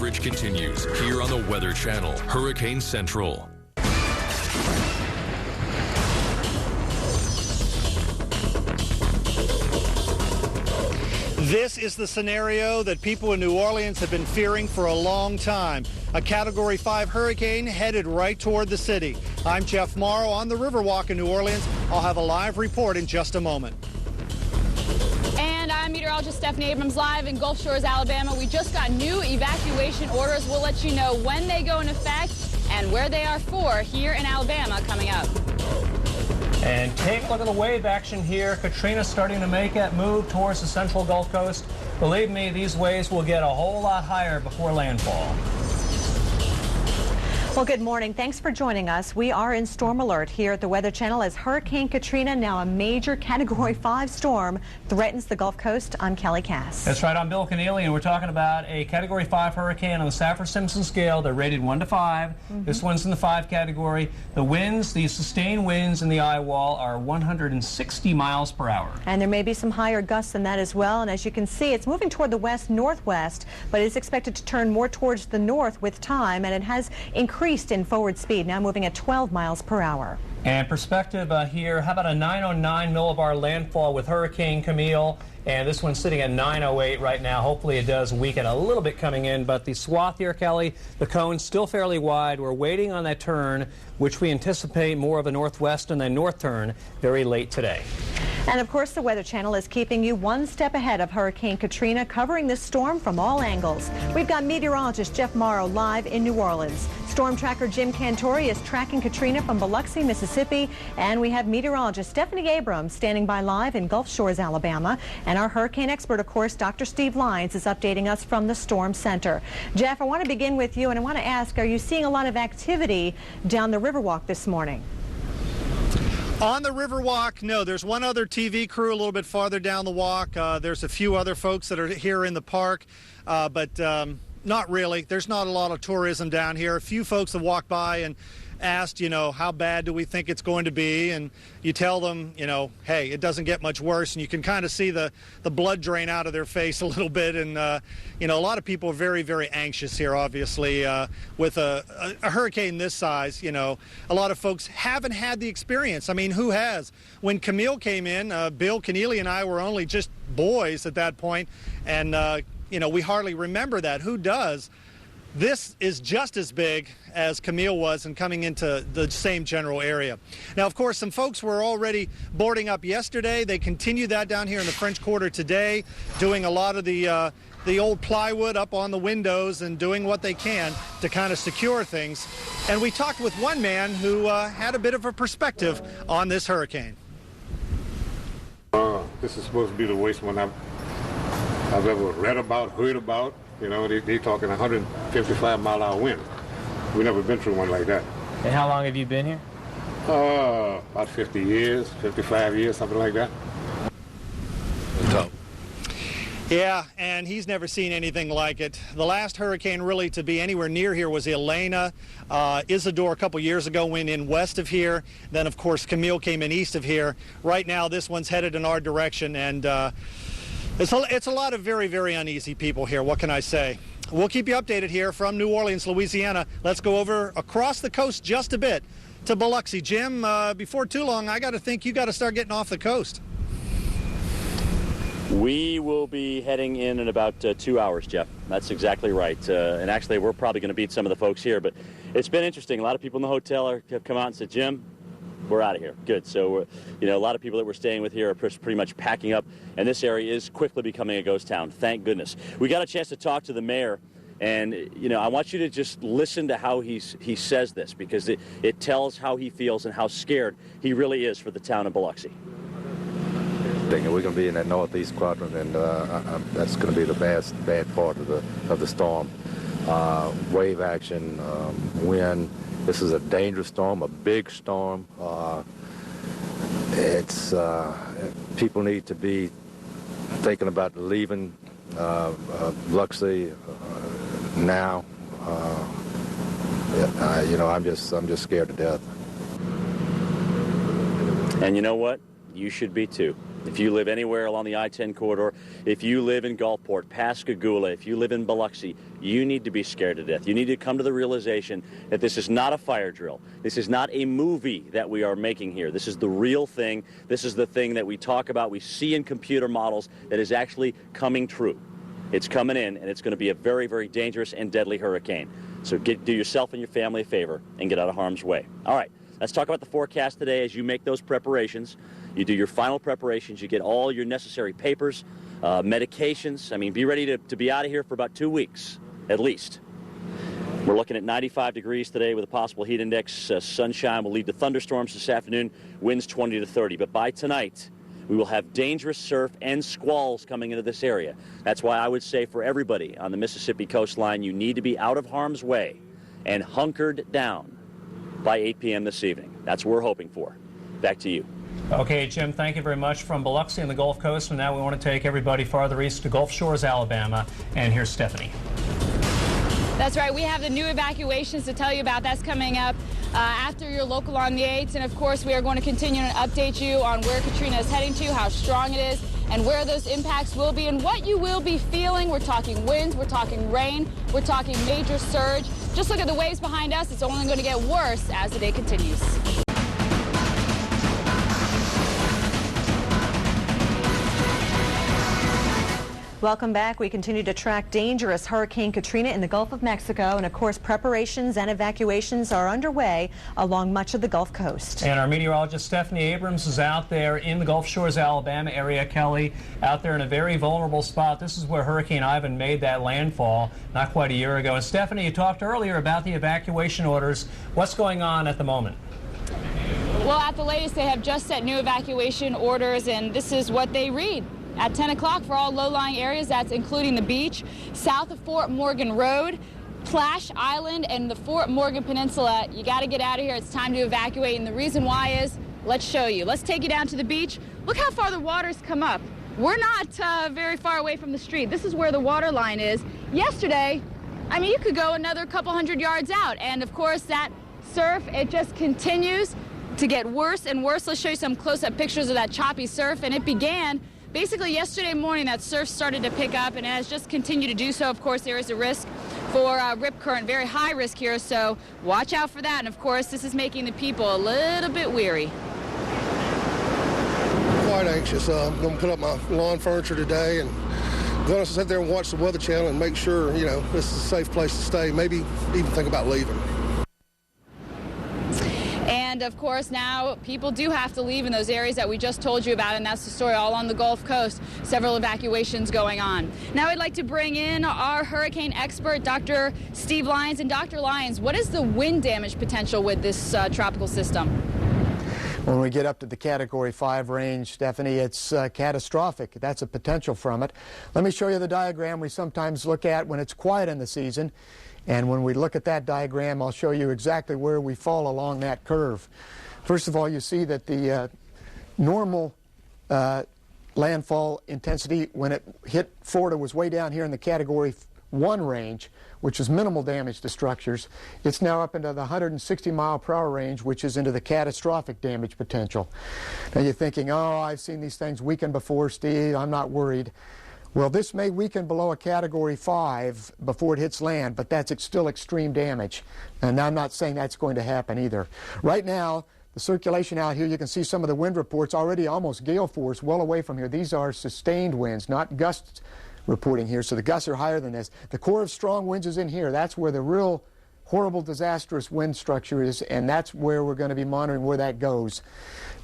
coverage continues here on the Weather Channel, Hurricane Central. This is the scenario that people in New Orleans have been fearing for a long time. A Category 5 hurricane headed right toward the city. I'm Jeff Morrow on the Riverwalk in New Orleans. I'll have a live report in just a moment. And I'm meteorologist Stephanie Abrams live in Gulf Shores, Alabama. We just got new evacuation orders. We'll let you know when they go in effect and where they are for here in Alabama coming up. And take a look at the wave action here. Katrina starting to make that move towards the central Gulf Coast. Believe me, these waves will get a whole lot higher before landfall. Well, good morning. Thanks for joining us. We are in storm alert here at the Weather Channel as Hurricane Katrina, now a major Category 5 storm, threatens the Gulf Coast. I'm Kelly Cass. That's right. I'm Bill Keneally, and we're talking about a Category 5 hurricane on the Saffir-Simpson scale. They're rated 1 to 5. This one's in the 5 category. The winds, the sustained winds in the eye wall are 160 miles per hour. And there may be some higher gusts than that as well. And as you can see, it's moving toward the west-northwest, but it's expected to turn more towards the north with time, and it has increased in forward speed, now moving at 12 miles per hour. And perspective here, how about a 909 millibar landfall with Hurricane Camille? And this one's sitting at 908 right now. Hopefully it does weaken a little bit coming in, but the swath here, Kelly, the cone's still fairly wide. We're waiting on that turn, which we anticipate more of a northwest and then north turn very late today. And of course, the Weather Channel is keeping you one step ahead of Hurricane Katrina, covering this storm from all angles. We've got meteorologist Jeff Morrow live in New Orleans. Storm tracker Jim Cantori is tracking Katrina from Biloxi, Mississippi. And we have meteorologist Stephanie Abrams standing by live in Gulf Shores, Alabama. And our hurricane expert, of course, Dr. Steve Lyons, is updating us from the Storm Center. Jeff, I want to begin with you, and I want to ask, are you seeing a lot of activity down the Riverwalk this morning? On the Riverwalk, no. There's one other TV crew a little bit farther down the walk. There's a few other folks that are here in the park, but not really. There's not a lot of tourism down here. A few folks have walked by and asked, you know, how bad do we think it's going to be? And you tell them, you know, hey, it doesn't get much worse. And you can kind of see the blood drain out of their face a little bit. And, you know, a lot of people are very, very anxious here, obviously. With a hurricane this size, you know, a lot of folks haven't had the experience. I mean, who has? When Camille came in, Bill Keneally and I were only just boys at that point. And, you know, we hardly remember that. Who does? This is just as big as Camille was and coming into the same general area. Now, of course, some folks were already boarding up yesterday. They continue that down here in the French Quarter today, doing a lot of the old plywood up on the windows and doing what they can to kind of secure things. And we talked with one man who had a bit of a perspective on this hurricane. This is supposed to be the worst one I've ever read about, heard about. You know, they talking 155-mile-an-hour wind. We've never been through one like that. And how long have you been here? About 50 years, 55 years, something like that. Yeah, and he's never seen anything like it. The last hurricane really to be anywhere near here was Elena. Isidore a couple years ago went in west of here. Then, of course, Camille came in east of here. Right now, this one's headed in our direction, and it's a lot of very, very uneasy people here. What can I say? We'll keep you updated here from New Orleans, Louisiana. Let's go over across the coast just a bit to Biloxi. Jim, before too long, I got to think you got to start getting off the coast. We will be heading in about 2 hours, Jeff. That's exactly right. And actually, we're probably going to beat some of the folks here. But it's been interesting. A lot of people in the hotel have come out and said, Jim, we're out of here. Good. So, you know, a lot of people that we're staying with here are pretty much packing up, and this area is quickly becoming a ghost town. Thank goodness. We got a chance to talk to the mayor, and, you know, I want you to just listen to how he says this, because it tells how he feels and how scared he really is for the town of Biloxi. Thinking we're going to be in that northeast quadrant, and that's going to be the bad part of the storm. Wave action, wind. This is a dangerous storm, a big storm. People need to be thinking about leaving Biloxi now. You know, I'm just scared to death. And you know what? You should be too. If you live anywhere along the I-10 corridor, if you live in Gulfport, Pascagoula, if you live in Biloxi, you need to be scared to death. You need to come to the realization that this is not a fire drill. This is not a movie that we are making here. This is the real thing. This is the thing that we talk about, we see in computer models that is actually coming true. It's coming in, and it's going to be a very, very dangerous and deadly hurricane. So do yourself and your family a favor and get out of harm's way. All right, let's talk about the forecast today as you make those preparations. You do your final preparations. You get all your necessary papers, medications. I mean, be ready to be out of here for about 2 weeks, at least. We're looking at 95 degrees today with a possible heat index. Sunshine will lead to thunderstorms this afternoon, winds 20 to 30. But by tonight, we will have dangerous surf and squalls coming into this area. That's why I would say for everybody on the Mississippi coastline, you need to be out of harm's way and hunkered down by 8 p.m. this evening. That's what we're hoping for. Back to you. Okay, Jim, thank you very much from Biloxi and the Gulf Coast. And now we want to take everybody farther east to Gulf Shores, Alabama. And here's Stephanie. That's right. We have the new evacuations to tell you about. That's coming up after your local on the 8th. And, of course, we are going to continue to update you on where Katrina is heading to, how strong it is, and where those impacts will be and what you will be feeling. We're talking winds. We're talking rain. We're talking major surge. Just look at the waves behind us. It's only going to get worse as the day continues. Welcome back. We continue to track dangerous Hurricane Katrina in the Gulf of Mexico, and of course preparations and evacuations are underway along much of the Gulf Coast. And our meteorologist Stephanie Abrams is out there in the Gulf Shores, Alabama area, Kelly, out there in a very vulnerable spot. This is where Hurricane Ivan made that landfall not quite a year ago. And Stephanie, you talked earlier about the evacuation orders. What's going on at the moment? Well, at the latest, they have just set new evacuation orders, and this is what they read. At 10 o'clock for all low-lying areas, that's including the beach, south of Fort Morgan Road, Plash Island, and the Fort Morgan Peninsula. You got to get out of here. It's time to evacuate, and the reason why is, let's show you. Let's take you down to the beach. Look how far the water's come up. We're not very far away from the street. This is where the water line is. Yesterday, I mean, you could go another couple hundred yards out, and of course, that surf, it just continues to get worse and worse. Let's show you some close-up pictures of that choppy surf, and it began basically yesterday morning. That surf started to pick up, and it has just continued to do so. Of course, there is a risk for rip current, very high risk here, so watch out for that. And of course, this is making the people a little bit weary. Quite anxious. I'm going to put up my lawn furniture today and going to sit there and watch the Weather Channel and make sure, you know, this is a safe place to stay. Maybe even think about leaving. And of course, now people do have to leave in those areas that we just told you about, and that's the story all on the Gulf Coast. Several evacuations going on. Now I'd like to bring in our hurricane expert, Dr. Steve Lyons. And Dr. Lyons, what is the wind damage potential with this tropical system? When we get up to the Category 5 range, Stephanie, it's catastrophic. That's a potential from it. Let me show you the diagram we sometimes look at when it's quiet in the season. And when we look at that diagram, I'll show you exactly where we fall along that curve. First of all, you see that the normal landfall intensity when it hit Florida was way down here in the Category 1 range, which is minimal damage to structures. It's now up into the 160 mile per hour range, which is into the catastrophic damage potential. Now you're thinking, oh, I've seen these things weaken before, Steve, I'm not worried. Well, this may weaken below a Category 5 before it hits land, but that's still extreme damage. And I'm not saying that's going to happen either. Right now, the circulation out here, you can see some of the wind reports already almost gale force well away from here. These are sustained winds, not gusts reporting here. So the gusts are higher than this. The core of strong winds is in here. That's where the real horrible, disastrous wind structure is, and that's where we're going to be monitoring where that goes.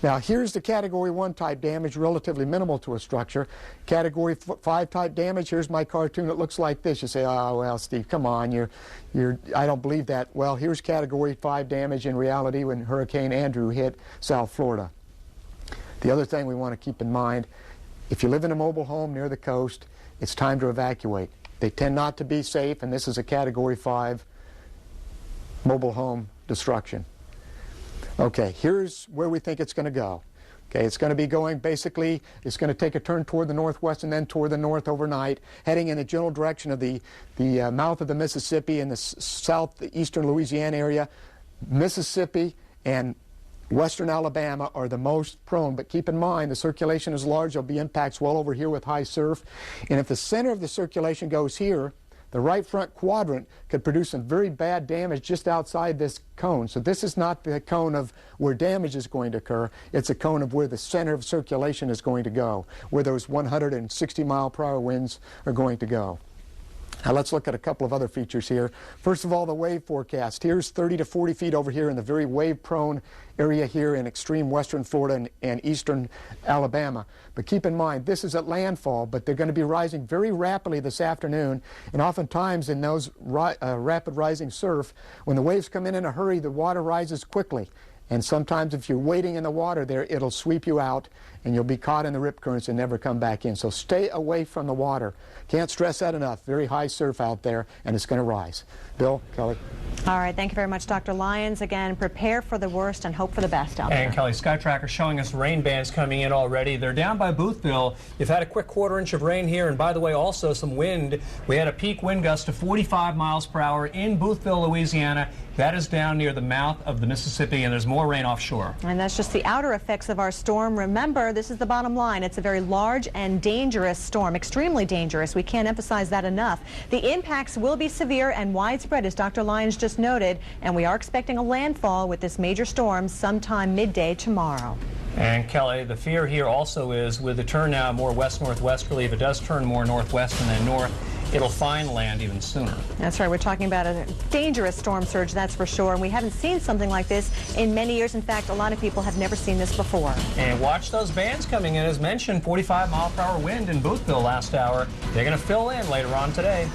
Now, here's the Category 1 type damage, relatively minimal to a structure. Category 5 type damage, here's my cartoon. It looks like this. You say, oh, well, Steve, come on, I don't believe that. Well, here's Category 5 damage in reality when Hurricane Andrew hit South Florida. The other thing we want to keep in mind, if you live in a mobile home near the coast, it's time to evacuate. They tend not to be safe, and this is a Category 5 mobile home destruction. Okay, here's where we think it's going to go. Okay, it's going to be going basically, it's going to take a turn toward the northwest and then toward the north overnight, heading in the general direction of the mouth of the Mississippi in the southeastern Louisiana area. Mississippi and Western Alabama are the most prone, but keep in mind the circulation is large. There'll be impacts well over here with high surf. And if the center of the circulation goes here, the right front quadrant could produce some very bad damage just outside this cone. So this is not the cone of where damage is going to occur. It's a cone of where the center of circulation is going to go, where those 160-mile-per-hour winds are going to go. Now let's look at a couple of other features here. First of all, the wave forecast. Here's 30 to 40 feet over here in the very wave-prone area here in extreme western Florida and eastern Alabama. But keep in mind, this is at landfall, but they're going to be rising very rapidly this afternoon. And oftentimes in those rapid rising surf, when the waves come in a hurry, the water rises quickly. And sometimes if you're wading in the water there, it'll sweep you out and you'll be caught in the rip currents and never come back in. So stay away from the water. Can't stress that enough. Very high surf out there, and it's going to rise. Bill, Kelly. All right, thank you very much, Dr. Lyons. Again, prepare for the worst and hope for the best out there. And Kelly, Sky Tracker showing us rain bands coming in already. They're down by Boothville. You've had a quick quarter-inch of rain here, and by the way, also some wind. We had a peak wind gust of 45 miles per hour in Boothville, Louisiana. That is down near the mouth of the Mississippi, and there's more rain offshore. And that's just the outer effects of our storm. Remember, this is the bottom line. It's a very large and dangerous storm, extremely dangerous. We can't emphasize that enough. The impacts will be severe and widespread, as Dr. Lyons just noted, and we are expecting a landfall with this major storm sometime midday tomorrow. And Kelly, the fear here also is with the turn now more west-northwesterly, if it does turn more northwest and then north, it'll find land even sooner. That's right. We're talking about a dangerous storm surge, that's for sure. And we haven't seen something like this in many years. In fact, a lot of people have never seen this before. And watch those bands coming in. As mentioned, 45-mile-per-hour wind in Boothville last hour. They're going to fill in later on today.